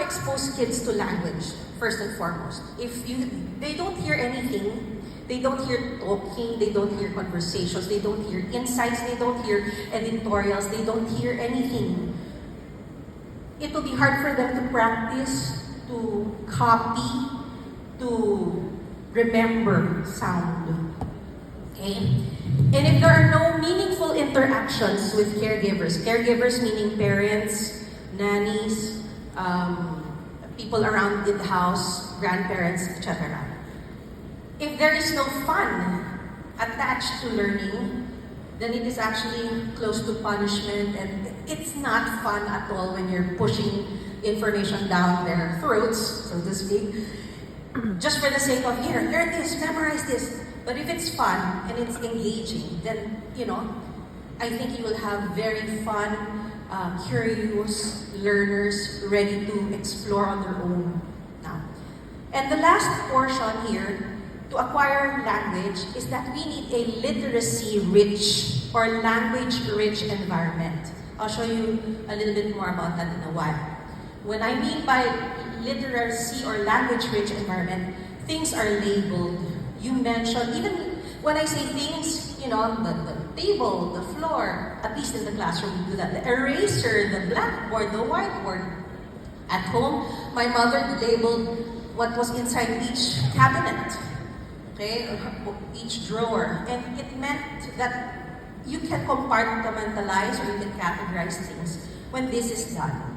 expose kids to language, first and foremost. They don't hear anything, they don't hear talking, they don't hear conversations, they don't hear insights, they don't hear editorials, they don't hear anything. It will be hard for them to practice, to copy, to remember sound. Okay? And if there are no meaningful interactions with caregivers meaning parents, nannies, people around in the house, grandparents, etc. If there is no fun attached to learning, then it is actually close to punishment, and it's not fun at all when you're pushing information down their throats, so to speak, just for the sake of, here, learn this, memorize this. But if it's fun and it's engaging, then, I think you will have very fun, curious learners ready to explore on their own now. And the last portion here, to acquire language, is that we need a literacy-rich or language-rich environment. I'll show you a little bit more about that in a while. When I mean by literacy or language-rich environment, things are labeled. You mentioned, even when I say things, the table, the floor, at least in the classroom we do that. The eraser, the blackboard, the whiteboard. At home, my mother labeled what was inside each cabinet, okay, each drawer. And it meant that you can compartmentalize or you can categorize things when this is done.